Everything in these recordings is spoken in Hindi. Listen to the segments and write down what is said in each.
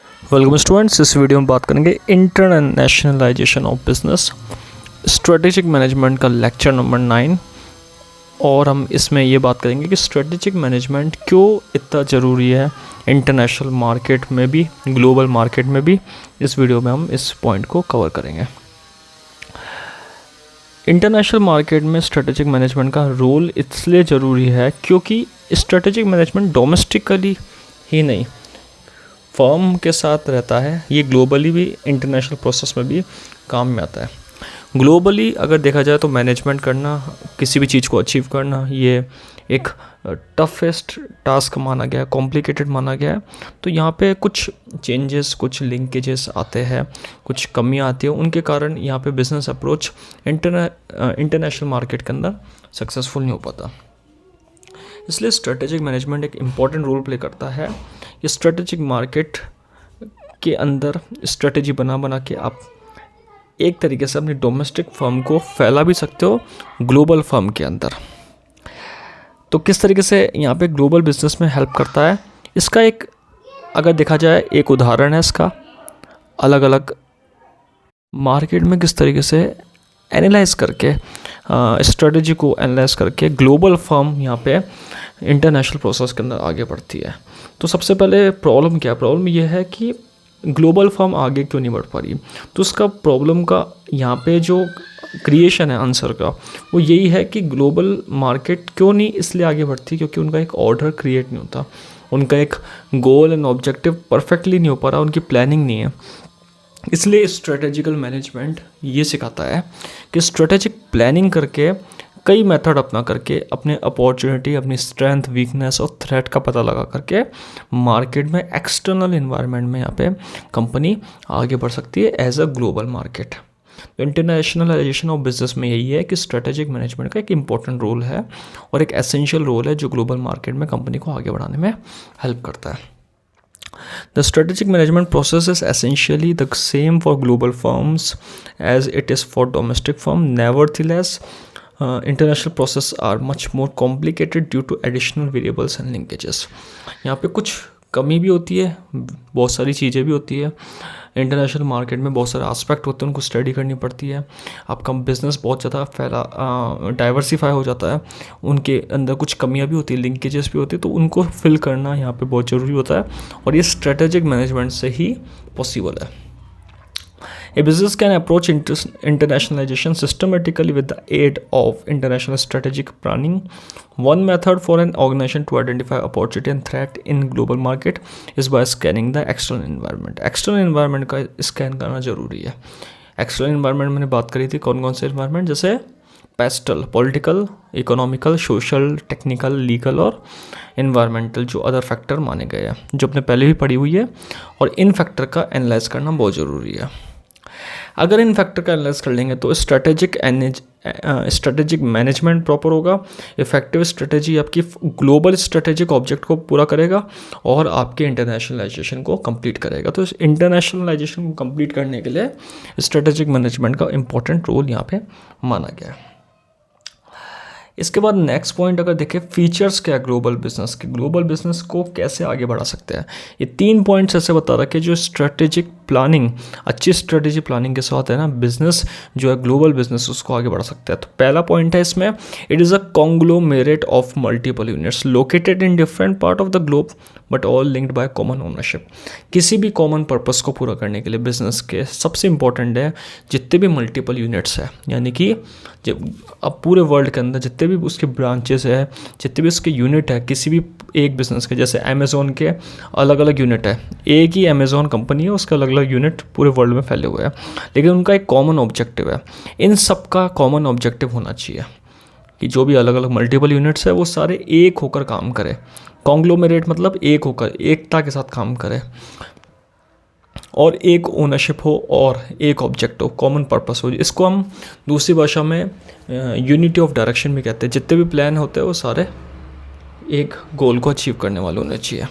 Welcome students. इस वीडियो में बात करेंगे internationalisation of business strategic management का लेक्चर नंबर 9। और हम इसमें ये बात करेंगे कि स्ट्रेटेजिक मैनेजमेंट क्यों इतना ज़रूरी है इंटरनेशनल मार्केट में भी, ग्लोबल मार्केट में भी। इस वीडियो में हम इस पॉइंट को कवर करेंगे। इंटरनेशनल मार्केट में स्ट्रेटेजिक मैनेजमेंट का रोल इसलिए ज़रूरी है क्योंकि स्ट्रेटेजिक मैनेजमेंट डोमेस्टिकली ही नहीं फर्म के साथ रहता है, ये ग्लोबली भी इंटरनेशनल प्रोसेस में भी काम में आता है। ग्लोबली अगर देखा जाए तो मैनेजमेंट करना, किसी भी चीज़ को अचीव करना, ये एक टफेस्ट टास्क माना गया है, कॉम्प्लिकेटेड माना गया है। तो यहाँ पे कुछ चेंजेस, कुछ लिंकेजेस आते हैं, कुछ कमियाँ आती है, उनके कारण यहाँ पे बिजनेस अप्रोच इंटरनेशनल मार्केट के अंदर सक्सेसफुल नहीं हो पाता। इसलिए स्ट्रेटेजिक मैनेजमेंट एक इम्पॉर्टेंट रोल प्ले करता है। ये स्ट्रेटेजिक मार्केट के अंदर स्ट्रेटेजी बना के आप एक तरीके से अपनी डोमेस्टिक फर्म को फैला भी सकते हो ग्लोबल फर्म के अंदर। तो किस तरीके से यहाँ पे ग्लोबल बिजनेस में हेल्प करता है, इसका एक अगर देखा जाए एक उदाहरण है इसका। अलग अलग मार्केट में किस तरीके से एनालाइज करके, स्ट्रेटजी को एनालाइज करके ग्लोबल फर्म यहाँ पे इंटरनेशनल प्रोसेस के अंदर आगे बढ़ती है। तो सबसे पहले प्रॉब्लम क्या है? प्रॉब्लम ये है कि ग्लोबल फर्म आगे क्यों नहीं बढ़ पा रही। तो उसका प्रॉब्लम का यहाँ पे जो क्रिएशन है आंसर का, वो यही है कि ग्लोबल मार्केट क्यों नहीं इसलिए आगे बढ़ती, क्योंकि उनका एक ऑर्डर क्रिएट नहीं होता, उनका एक गोल एंड ऑब्जेक्टिव परफेक्टली नहीं हो पा रहा, उनकी प्लानिंग नहीं है। इसलिए स्ट्रेटेजिकल मैनेजमेंट ये सिखाता है कि स्ट्रेटेजिक प्लानिंग करके, कई मेथड अपना करके, अपने अपॉर्चुनिटी, अपनी स्ट्रेंथ, वीकनेस और थ्रेट का पता लगा करके मार्केट में, एक्सटर्नल इन्वायरमेंट में यहाँ पे कंपनी आगे बढ़ सकती है एज अ ग्लोबल मार्केट। तो इंटरनेशनलाइजेशन ऑफ बिजनेस में यही है कि स्ट्रेटेजिक मैनेजमेंट का एक इंपॉर्टेंट रोल है और एक एसेंशियल रोल है जो ग्लोबल मार्केट में कंपनी को आगे बढ़ाने में हेल्प करता है। The strategic management process is essentially the same for global firms as it is for domestic firms. Nevertheless, international processes are much more complicated due to additional variables and linkages. यहाँ पे कुछ कमी भी होती है, बहुत सारी चीज़ें भी होती है। इंटरनेशनल मार्केट में बहुत सारे एस्पेक्ट होते हैं, उनको स्टडी करनी पड़ती है। आपका बिजनेस बहुत ज़्यादा डाइवर्सिफाई हो जाता है, उनके अंदर कुछ कमियां भी होती है, लिंकेजेस भी होती है, तो उनको फिल करना यहाँ पे बहुत ज़रूरी होता है और ये स्ट्रेटेजिक मैनेजमेंट से ही पॉसिबल है। A business can approach internationalization systematically with the aid of international strategic planning. One method for an organization to identify opportunity and threat in global market is by scanning the external environment. External environment का स्कैन करना जरूरी है। एक्सटर्नल इन्वायरमेंट मैंने बात करी थी, कौन कौन से इन्वायरमेंट, जैसे pastel, political, economical, social, technical, legal और इन्वायरमेंटल, जो अदर फैक्टर माने गए हैं, जो अपने पहले भी पढ़ी हुई है। और इन फैक्टर का एनालाइज करना बहुत ज़रूरी है। अगर इन फैक्टर का एनालाइज कर लेंगे तो स्ट्रेटेजिक मैनेजमेंट प्रॉपर होगा। इफेक्टिव स्ट्रेटेजी आपकी ग्लोबल स्ट्रेटेजिक ऑब्जेक्ट को पूरा करेगा और आपके इंटरनेशनलाइजेशन को कंप्लीट करेगा। तो इस इंटरनेशनलाइजेशन को कंप्लीट करने के लिए स्ट्रेटेजिक मैनेजमेंट का इंपॉर्टेंट रोल यहाँ पे माना गया है। इसके बाद नेक्स्ट पॉइंट अगर देखें, फीचर्स क्या है ग्लोबल बिजनेस के, ग्लोबल बिजनेस को कैसे आगे बढ़ा सकते हैं। ये 3 पॉइंट्स ऐसे बता रहा कि जो स्ट्रेटेजिक प्लानिंग, अच्छी स्ट्रेटेजी प्लानिंग के साथ है ना, बिजनेस जो है ग्लोबल बिजनेस उसको आगे बढ़ा सकता है। तो पहला पॉइंट है इसमें, it is a conglomerate of multiple units located in different part of the globe but all linked by common ownership. किसी भी कॉमन पर्पस को पूरा करने के लिए बिजनेस के सबसे इंपॉर्टेंट है जितने भी मल्टीपल यूनिट्स है, यानी कि जब अब पूरे वर्ल्ड के अंदर जितने भी उसके ब्रांचेस है, जितने भी उसके यूनिट है किसी भी एक बिजनेस के, जैसे अमेज़ोन के अलग अलग यूनिट है, एक ही अमेज़ोन कंपनी है, उसके अलग अलग यूनिट पूरे वर्ल्ड में फैले हुए हैं, लेकिन उनका एक कॉमन ऑब्जेक्टिव है। इन सब का कॉमन ऑब्जेक्टिव होना चाहिए कि जो भी अलग अलग मल्टीपल यूनिट्स है वो सारे एक होकर काम करें। कॉन्ग्लोमेरेट मतलब एक होकर, एकता के साथ काम करें और एक ओनरशिप हो और एक ऑब्जेक्ट हो, कॉमन पर्पस हो। इसको हम दूसरी भाषा में यूनिटी ऑफ डायरेक्शन भी कहते हैं। जितने भी प्लान होते हैं वो सारे एक गोल को अचीव करने वाले होने चाहिए।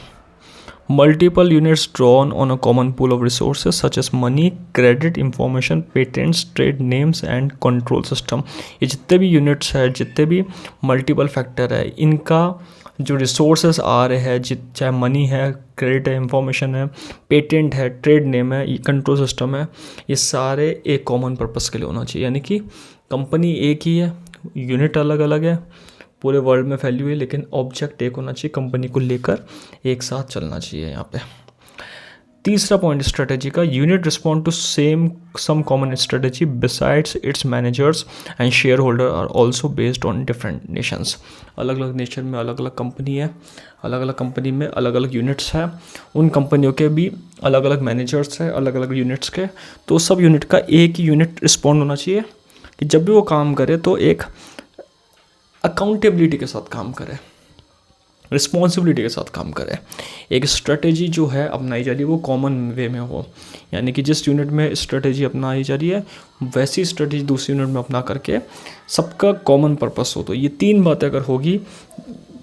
multiple units drawn on a common pool of resources such as money, credit, information, patents, trade names and control system। ये जितने भी यूनिट्स है, जितने भी मल्टीपल फैक्टर है, इनका जो रिसोर्सेज आ रहे हैं, चाहे मनी है, क्रेडिट है, इंफॉर्मेशन है, पेटेंट है, ट्रेड नेम है, कंट्रोल सिस्टम है, ये सारे एक कॉमन पर्पस के लिए होना चाहिए। यानी कि कंपनी एक ही है, यूनिट अलग अलग है, पूरे वर्ल्ड में फैली हुई है, लेकिन ऑब्जेक्ट एक होना चाहिए, कंपनी को लेकर एक साथ चलना चाहिए। यहाँ पे तीसरा पॉइंट स्ट्रेटेजी का, unit respond to some common strategy besides its managers and share holder are also based on different nations. अलग अलग नेशन में अलग अलग कंपनी है, अलग अलग कंपनी में अलग अलग यूनिट्स हैं, उन कंपनियों के भी अलग अलग मैनेजर्स हैं, अलग अलग यूनिट्स के। तो सब यूनिट का एक ही यूनिट रिस्पॉन्ड होना चाहिए कि जब भी वो काम करे तो एक अकाउंटेबिलिटी के साथ काम करे, रिस्पॉन्सिबिलिटी के साथ काम करे। एक स्ट्रेटेजी जो है अपनाई जा रही है वो कॉमन वे में हो, यानी कि जिस यूनिट में स्ट्रेटेजी अपनाई जा रही है वैसी स्ट्रेटेजी दूसरी यूनिट में अपना करके सबका कॉमन पर्पस हो। तो ये तीन बातें अगर होगी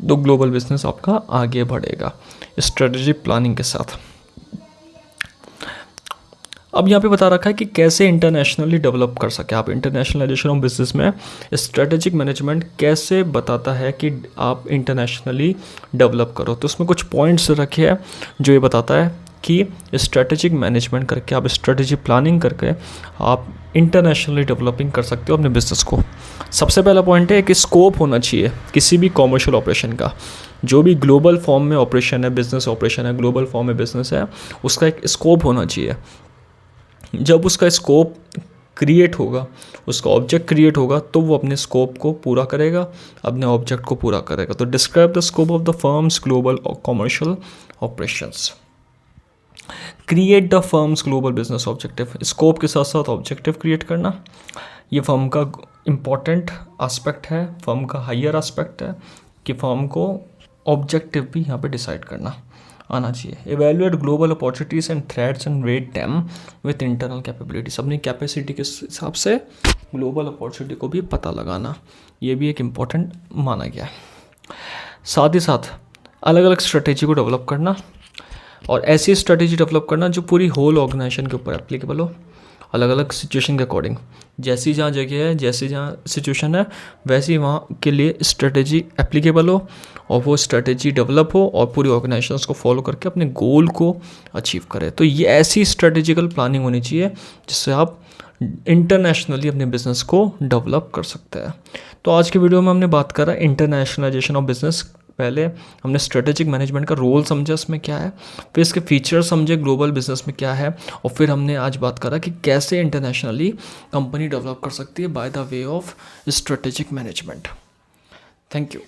तो ग्लोबल बिजनेस आपका आगे बढ़ेगा स्ट्रेटेजी प्लानिंग के साथ। अब यहाँ पे बता रखा है कि कैसे इंटरनेशनली डेवलप कर सके आप। इंटरनेशनलाइजेशन ऑफ बिजनेस में स्ट्रेटेजिक मैनेजमेंट कैसे बताता है कि आप इंटरनेशनली डेवलप करो। तो उसमें कुछ पॉइंट्स रखे हैं जो ये बताता है कि स्ट्रेटेजिक मैनेजमेंट करके आप स्ट्रेटेजी प्लानिंग करके आप इंटरनेशनली डेवलपिंग कर सकते हो अपने बिजनेस को। सबसे पहला पॉइंट है कि स्कोप होना चाहिए किसी भी कॉमर्शियल ऑपरेशन का। जो भी ग्लोबल फॉर्म में ऑपरेशन है, बिजनेस ऑपरेशन है, ग्लोबल फॉर्म में बिजनेस है, उसका एक स्कोप होना चाहिए। जब उसका स्कोप क्रिएट होगा, उसका ऑब्जेक्ट क्रिएट होगा, तो वो अपने स्कोप को पूरा करेगा, अपने ऑब्जेक्ट को पूरा करेगा। तो describe the scope of the firms global commercial operations. Create the firms global business objective. Scope के साथ साथ ऑब्जेक्टिव क्रिएट करना ये फर्म का इम्पॉर्टेंट एस्पेक्ट है, फर्म का हायर एस्पेक्ट है कि फर्म को ऑब्जेक्टिव भी यहाँ पे डिसाइड करना आना चाहिए। Evaluate global opportunities and threats and rate them with internal capabilities. अपनी कैपेसिटी के हिसाब से ग्लोबल अपॉर्चुनिटी को भी पता लगाना, ये भी एक इम्पॉर्टेंट माना गया है। साथ ही साथ अलग अलग स्ट्रेटेजी को डेवलप करना और ऐसी स्ट्रेटेजी डेवलप करना जो पूरी होल ऑर्गेनाइजेशन के ऊपर एप्लीकेबल हो, अलग अलग सिचुएशन के अकॉर्डिंग। जैसी जहाँ जगह है, जैसी जहाँ सिचुएशन है, वैसी वहाँ के लिए स्ट्रेटेजी एप्लीकेबल हो और वो स्ट्रेटेजी डेवलप हो और पूरी ऑर्गेनाइजेशंस को फॉलो करके अपने गोल को अचीव करे। तो ये ऐसी स्ट्रेटेजिकल प्लानिंग होनी चाहिए जिससे आप इंटरनेशनली अपने बिजनेस को डेवलप कर सकते हैं। तो आज की वीडियो में हमने बात करा इंटरनेशनलाइजेशन ऑफ बिजनेस। पहले हमने स्ट्रेटेजिक मैनेजमेंट का रोल समझा, इसमें क्या है, फिर इसके फीचर्स समझे ग्लोबल बिजनेस में क्या है, और फिर हमने आज बात करा कि कैसे इंटरनेशनली कंपनी डेवलप कर सकती है by the way of strategic management. Thank you.